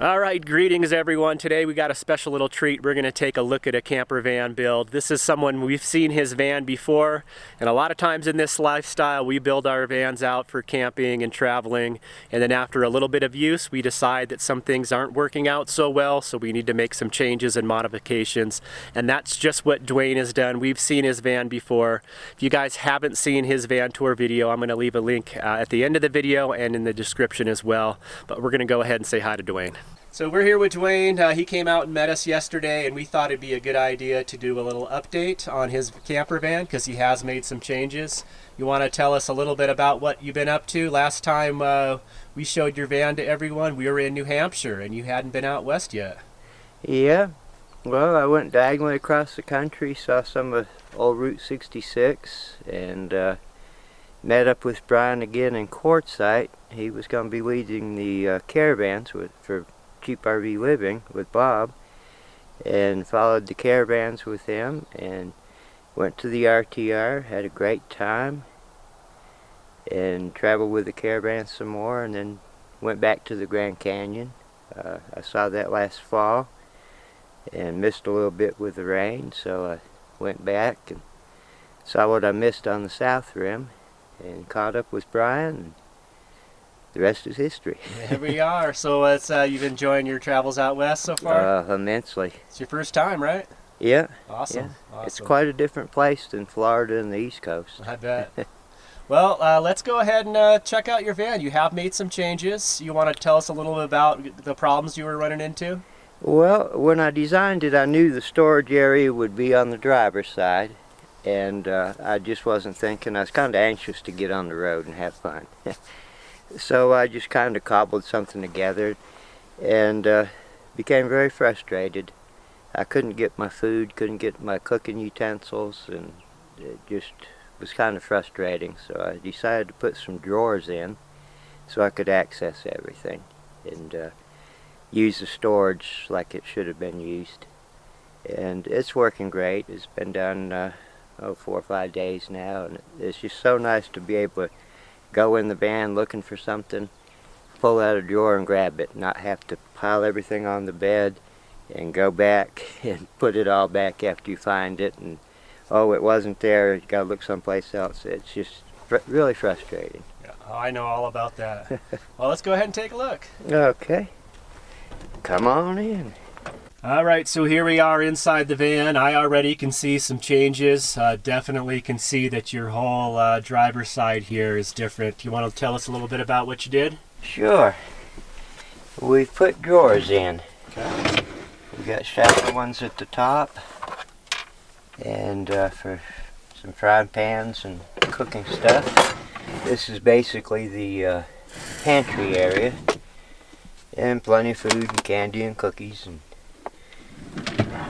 All right, greetings everyone. Today we got a special little treat. We're going to take a look at a camper van build. This is someone, we've seen his van before, and a lot of times in this lifestyle we build our vans out for camping and traveling, and then after a little bit of use we decide that some things aren't working out so well, so we need to make some changes and modifications, and that's just what Duane has done. We've seen his van before. If you guys haven't seen his van tour video, I'm going to leave a link at the end of the video and in the description as well, but we're going to go ahead and say hi to Duane. So we're here with Duane. He came out and met us yesterday, and we thought it'd be a good idea to do a little update on his camper van because he has made some changes. You want to tell us a little bit about what you've been up to? Last time we showed your van to everyone, we were in New Hampshire, and you hadn't been out west yet. Yeah, well, I went diagonally across the country, saw some of old Route 66, and met up with Brian again in Quartzsite. He was going to be leading the caravans for Cheap RV Living with Bob, and followed the caravans with him and went to the RTR, had a great time, and traveled with the caravan some more, and then went back to the Grand Canyon. I saw that last fall and missed a little bit with the rain, so I went back and saw what I missed on the South Rim and caught up with Brian, and the rest is history. Here we are. So it's you've enjoying your travels out west so far? Immensely. It's your first time, right? Yeah. Awesome. Yeah. Awesome. It's quite a different place than Florida and the East Coast. I bet. Well, let's go ahead and check out your van. You have made some changes. You want to tell us a little bit about the problems you were running into? Well, when I designed it, I knew the storage area would be on the driver's side, and I just wasn't thinking. I was kind of anxious to get on the road and have fun. So I just kind of cobbled something together and became very frustrated. I couldn't get my food, couldn't get my cooking utensils, and it just was kind of frustrating. So I decided to put some drawers in so I could access everything and use the storage like it should have been used. And it's working great. It's been done 4 or 5 days now, and it's just so nice to be able to go in the van looking for something, pull out a drawer and grab it, not have to pile everything on the bed and go back and put it all back after you find it, and oh, it wasn't there, you gotta look someplace else. It's just really frustrating. Yeah, I know all about that. Well, let's go ahead and take a look. Okay, come on in. All right, so here we are inside the van. I already can see some changes. Definitely can see that your whole driver's side here is different. Do you want to tell us a little bit about what you did? Sure. We've put drawers in. Okay. We've got shallow ones at the top, and for some frying pans and cooking stuff. This is basically the pantry area, and plenty of food and candy and cookies and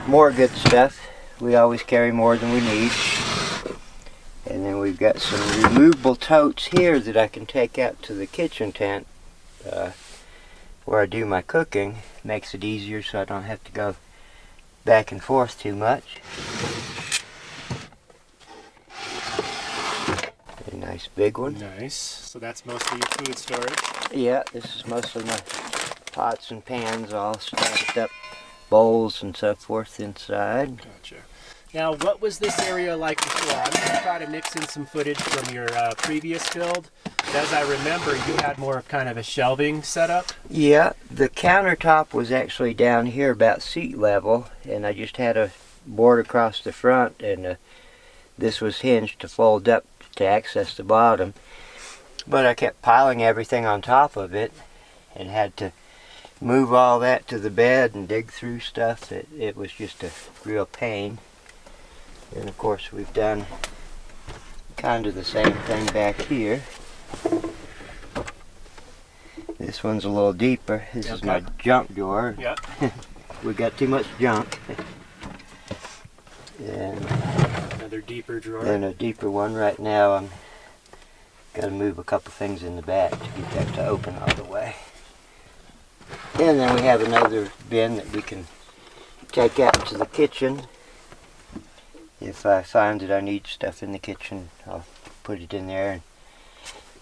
more good stuff. We always carry more than we need. And then we've got some removable totes here that I can take out to the kitchen tent where I do my cooking. Makes it easier so I don't have to go back and forth too much. A nice big one. Nice. So that's mostly your food storage? Yeah, this is mostly my pots and pans all stacked up, bowls and so forth inside. Gotcha. Now, what was this area like before? I'm going to try to mix in some footage from your previous build. But as I remember, you had more of kind of a shelving setup. Yeah, the countertop was actually down here about seat level, and I just had a board across the front, and this was hinged to fold up to access the bottom. But I kept piling everything on top of it and had to move all that to the bed and dig through stuff. It was just a real pain. And of course we've done kind of the same thing back here. This one's a little deeper. This is my junk drawer. Yep. We got too much junk. And another deeper drawer. And a deeper one right now. I'm got to move a couple things in the back to get that to open all the way. And then we have another bin that we can take out to the kitchen. If I find that I need stuff in the kitchen, I'll put it in there.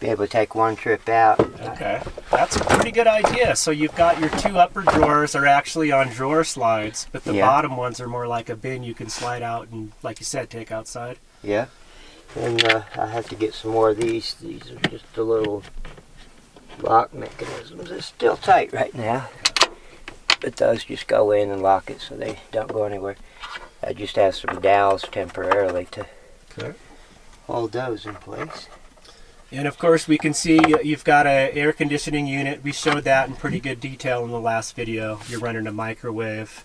be able to take one trip out. Okay, that's a pretty good idea. So you've got your two upper drawers are actually on drawer slides, but the bottom ones are more like a bin you can slide out and, like you said, take outside. Yeah, and I have to get some more of these. These are just the little lock mechanisms. It's still tight right now, but those just go in and lock it so they don't go anywhere. I just have some dowels temporarily to hold those in place. And of course we can see you've got an air conditioning unit. We showed that in pretty good detail in the last video. You're running a microwave.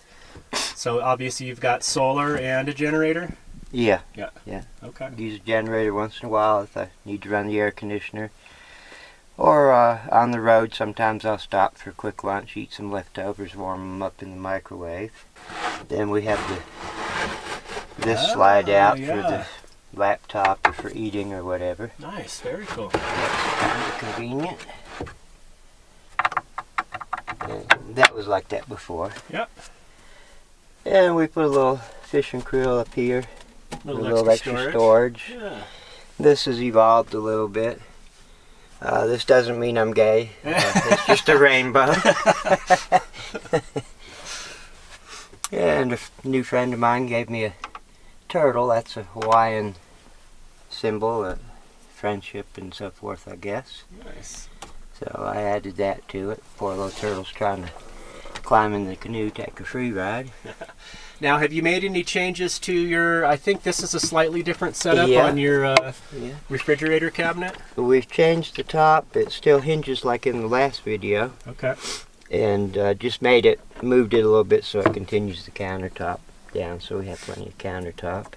So obviously you've got solar and a generator? Yeah. Yeah. Okay. Use a generator once in a while if I need to run the air conditioner. Or on the road sometimes I'll stop for a quick lunch, eat some leftovers, warm them up in the microwave. Then we have this slide out for the laptop or for eating or whatever. Nice, very cool. That's kind of convenient. And that was like that before. Yep. And we put a little fishing creel up here. A little extra storage. Yeah. This has evolved a little bit. This doesn't mean I'm gay. It's just a rainbow. And a new friend of mine gave me a turtle. That's a Hawaiian symbol of friendship and so forth, I guess. Nice. So I added that to it. Poor little turtle's trying to climb in the canoe, take a free ride. Now, have you made any changes to your, I think this is a slightly different setup on your refrigerator cabinet? We've changed the top. It still hinges like in the last video. Okay. And just moved it a little bit so it continues the countertop down, so we have plenty of countertop.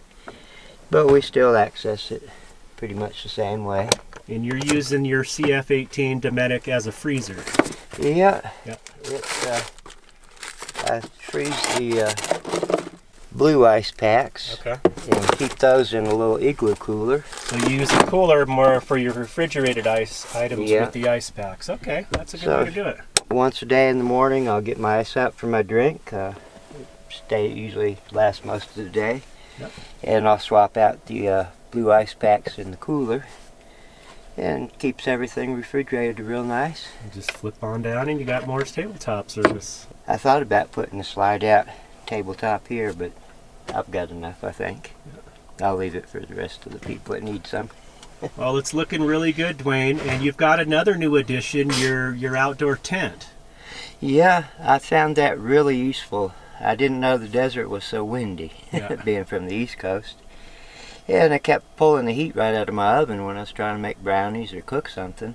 But we still access it pretty much the same way. And you're using your CF18 Dometic as a freezer. Yeah. Yep. I freeze the blue ice packs. Okay. And keep those in a little igloo cooler. So you use a cooler more for your refrigerated ice items with the ice packs. Okay, that's a good way to do it. Once a day in the morning I'll get my ice out for my drink. Usually lasts most of the day. Yep. And I'll swap out the blue ice packs in the cooler. And keeps everything refrigerated real nice. You just flip on down and you got more tabletop service. I thought about putting a slide out tabletop here, but I've got enough, I think. I'll leave it for the rest of the people that need some. Well, it's looking really good, Duane, and you've got another new addition, your outdoor tent. Yeah, I found that really useful. I didn't know the desert was so windy, being from the East Coast. And I kept pulling the heat right out of my oven when I was trying to make brownies or cook something.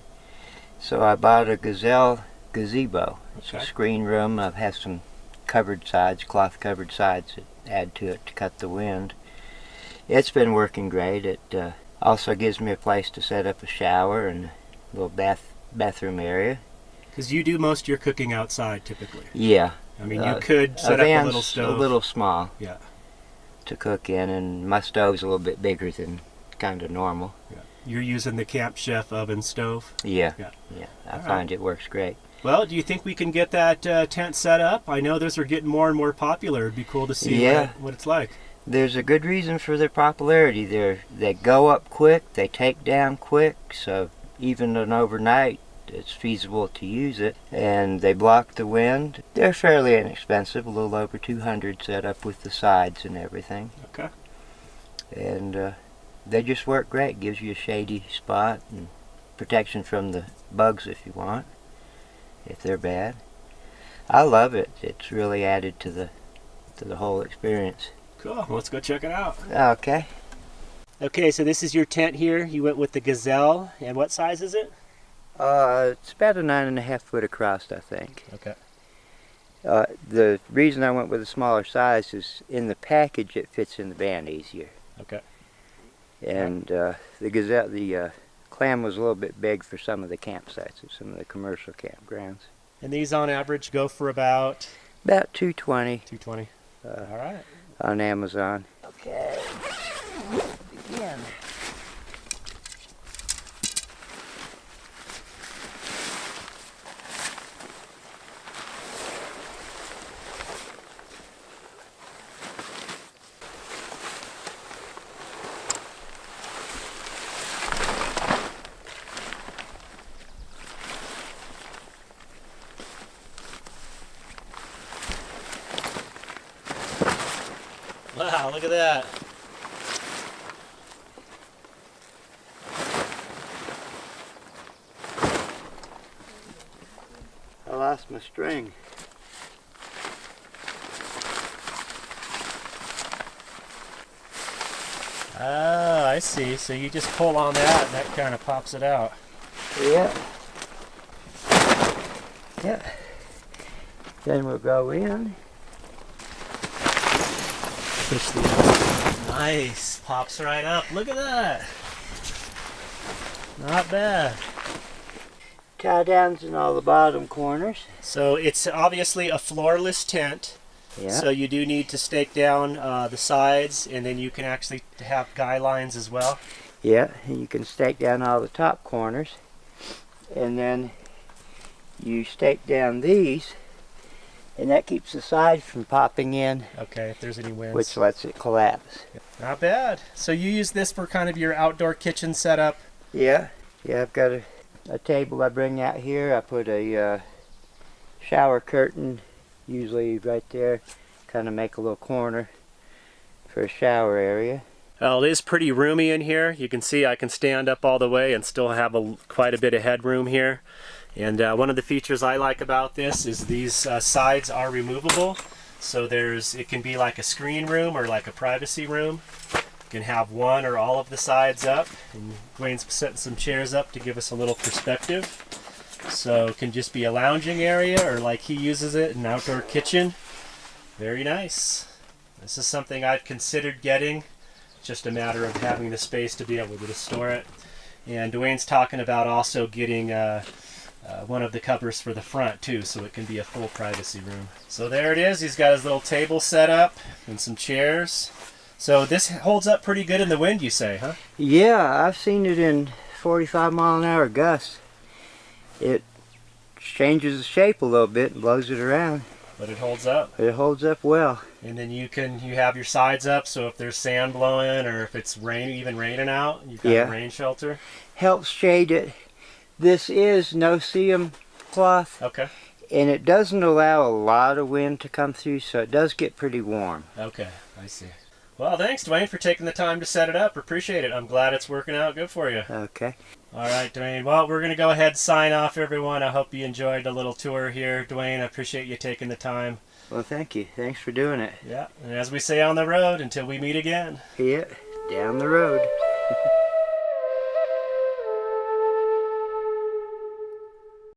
So I bought a Gazelle gazebo. It's a screen room. I have some covered sides, cloth covered sides that add to it to cut the wind. It's been working great. It also gives me a place to set up a shower and a little bathroom area. Because you do most of your cooking outside typically. Yeah. I mean, you could set up a little stove. A little small. Yeah. To cook in, and my stove's a little bit bigger than kind of normal. Yeah. You're using the Camp Chef oven stove? Yeah. I find it works great. Well, do you think we can get that tent set up? I know those are getting more and more popular. It'd be cool to see what it's like. There's a good reason for their popularity. They go up quick, they take down quick, so even an overnight it's feasible to use it, and they block the wind. They're fairly inexpensive, a little over $200 set up with the sides and everything. Okay. And they just work great. Gives you a shady spot and protection from the bugs if you want, if they're bad. I love it. It's really added to the whole experience. Cool. Let's go check it out. Okay. Okay, so this is your tent here. You went with the Gazelle, and what size is it? It's about a 9.5 foot across, I think. Okay. The reason I went with a smaller size is in the package it fits in the van easier. Okay. And the Gazelle, the clam was a little bit big for some of the campsites at some of the commercial campgrounds. And these on average go for about $220. $220. All right. On Amazon. Okay. Begin. Wow, look at that. I lost my string. Oh, I see. So you just pull on that and that kind of pops it out. Yep. Yep. Then we'll go in. Push the nice. Pops right up. Look at that. Not bad. Tie downs in all the bottom corners. So it's obviously a floorless tent. Yeah. So you do need to stake down the sides, and then you can actually have guy lines as well. Yeah, and you can stake down all the top corners. And then you stake down these, and that keeps the sides from popping in. Okay, if there's any winds. Which lets it collapse. Not bad. So you use this for kind of your outdoor kitchen setup? Yeah. Yeah, I've got a table I bring out here. I put a shower curtain, usually right there, kind of make a little corner for a shower area. Well, it is pretty roomy in here. You can see I can stand up all the way and still have quite a bit of headroom here. And one of the features I like about this is these sides are removable. So it can be like a screen room or like a privacy room. You can have one or all of the sides up. And Duane's setting some chairs up to give us a little perspective. So it can just be a lounging area, or like he uses it, an outdoor kitchen. Very nice. This is something I've considered getting. Just a matter of having the space to be able to store it. And Duane's talking about also getting one of the covers for the front too, so it can be a full privacy room. So there it is. He's got his little table set up and some chairs. So this holds up pretty good in the wind, you say, huh? Yeah, I've seen it in 45-mile-an-hour gusts. It changes the shape a little bit and blows it around. But it holds up. It holds up well. And then you have your sides up, so if there's sand blowing or if it's even raining out, you've got a rain shelter. Helps shade it. This is no-see-um cloth. Okay. And it doesn't allow a lot of wind to come through, so it does get pretty warm. Okay, I see. Well, thanks, Duane, for taking the time to set it up. Appreciate it. I'm glad it's working out good for you. Okay. All right, Duane. Well, we're going to go ahead and sign off, everyone. I hope you enjoyed the little tour here. Duane, I appreciate you taking the time. Well, thank you. Thanks for doing it. Yeah, and as we say on the road, until we meet again. Yeah, down the road.